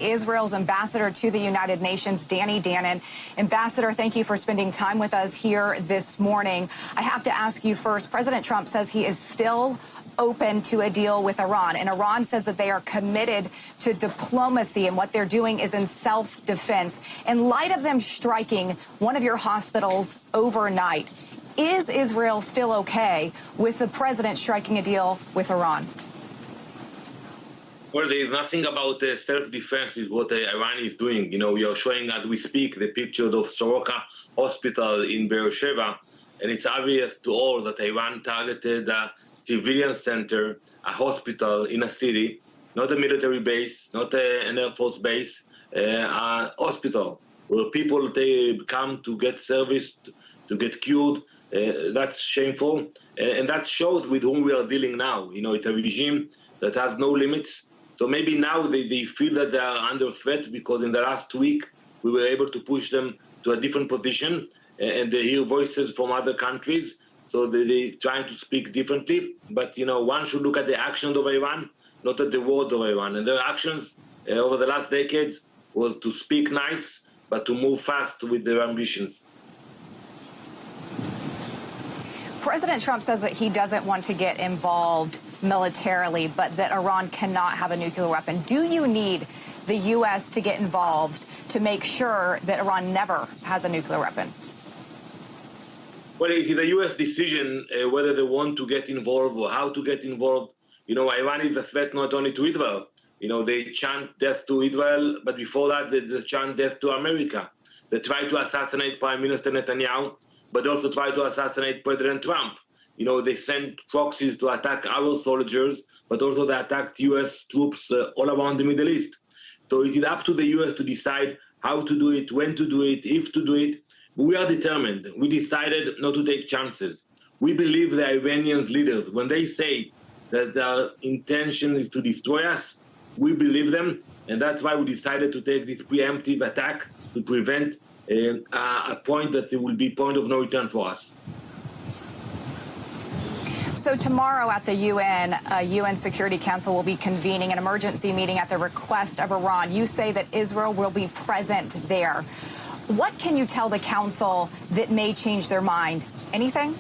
Israel's ambassador to the United Nations, Danny Danon. Ambassador, thank you for spending time with us here this morning. I have to ask you first, President Trump says he is still open to a deal with Iran, and Iran says that they are committed to diplomacy, and what they're doing is in self-defense. In light of them striking one of your hospitals overnight, is Israel still okay with the president striking a deal with Iran? Well, there is nothing about self-defense is what Iran is doing. You know, we are showing as we speak the picture of Soroka Hospital in Beersheba, and it's obvious to all that Iran targeted a civilian center, a hospital in a city, not a military base, not an Air Force base, a hospital where people they come to get service, to get cured. That's shameful, and that shows with whom we are dealing now. You know, it's a regime that has no limits. So maybe now they feel that they are under threat because in the last week we were able to push them to a different position, and they hear voices from other countries. So they're trying to speak differently. But, you know, one should look at the actions of Iran, not at the words of Iran. And their actions over the last decades was to speak nice, but to move fast with their ambitions. President Trump says that he doesn't want to get involved militarily, but that Iran cannot have a nuclear weapon. Do you need the U.S. to get involved to make sure that Iran never has a nuclear weapon? Well, it's the U.S. decision whether they want to get involved or how to get involved. You know, Iran is a threat not only to Israel. You know, they chant death to Israel, but before that, they chant death to America. They try to assassinate Prime Minister Netanyahu, but also try to assassinate President Trump. You know, they sent proxies to attack our soldiers, but also they attacked U.S. troops all around the Middle East. So it is up to the U.S. to decide how to do it, when to do it, if to do it. We are determined. We decided not to take chances. We believe the Iranian leaders, when they say that their intention is to destroy us, we believe them, and that's why we decided to take this preemptive attack to prevent a point that it will be point of no return for us. So tomorrow at the UN Security Council will be convening an emergency meeting at the request of Iran. You say that Israel will be present there. What can you tell the council that may change their mind? Anything?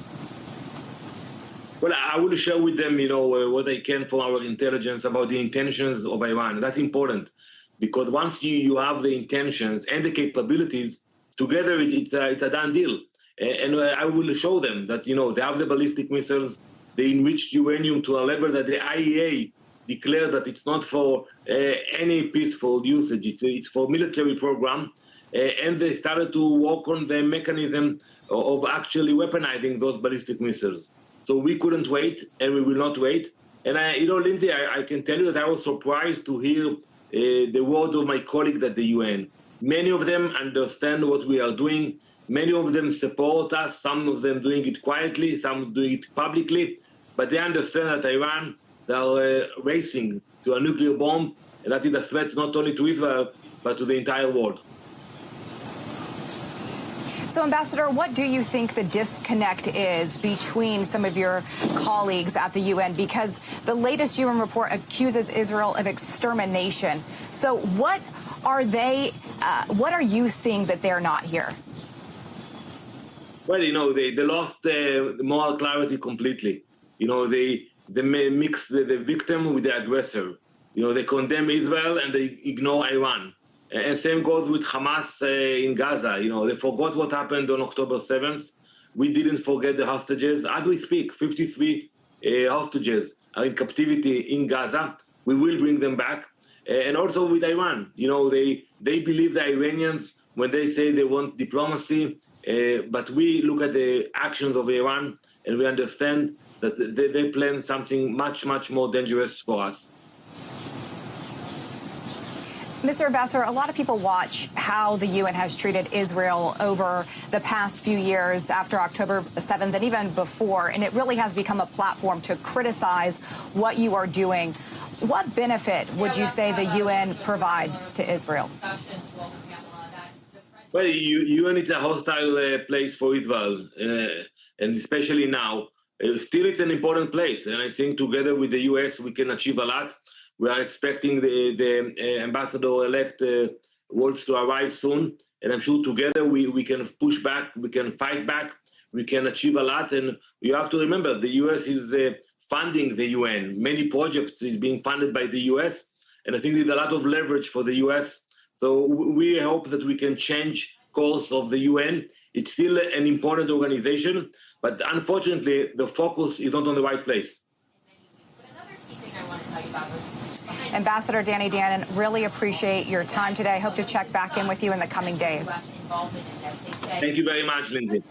Well, I will share with them, you know, what I can from our intelligence about the intentions of Iran. That's important because once you have the intentions and the capabilities, together it's a done deal. And I will show them that, you know, they have the ballistic missiles, they enriched uranium to a level that the IAEA declared that it's not for any peaceful usage, it's for military program. And they started to work on the mechanism of actually weaponizing those ballistic missiles. So we couldn't wait, and we will not wait. And you know, Lyndsay, I can tell you that I was surprised to hear the words of my colleagues at the UN. Many of them understand what we are doing. Many of them support us. Some of them doing it quietly, some doing it publicly. But they understand that Iran, they are racing to a nuclear bomb, and that is a threat not only to Israel, but to the entire world. So, Ambassador, what do you think the disconnect is between some of your colleagues at the UN? Because the latest UN report accuses Israel of extermination. So what are you seeing that they're not here? Well, you know, they lost moral clarity completely. You know, they mix the victim with the aggressor. You know, they condemn Israel and they ignore Iran. And same goes with Hamas in Gaza. You know, they forgot what happened on October 7th. We didn't forget the hostages. As we speak, 53 hostages are in captivity in Gaza. We will bring them back. And also with Iran. You know, they believe the Iranians when they say they want diplomacy. But we look at the actions of Iran and we understand that they plan something much, much more dangerous for us. Mr. Ambassador, a lot of people watch how the UN has treated Israel over the past few years after October 7th and even before, and it really has become a platform to criticize what you are doing. What benefit would you say the UN provides to Israel? Well, UN is a hostile place for Israel, and especially now. Still, it's an important place, and I think together with the US, we can achieve a lot. We are expecting the ambassador-elect Waltz to arrive soon, and I'm sure together we can push back, we can fight back, we can achieve a lot. And you have to remember, the U.S. is funding the UN. Many projects is being funded by the U.S., and I think there's a lot of leverage for the U.S. So we hope that we can change course of the UN. It's still an important organization, but unfortunately, the focus is not on the right place. Another key thing I want to tell you about was Ambassador Danny Danon, really appreciate your time today. Hope to check back in with you in the coming days. Thank you very much, Lyndsay.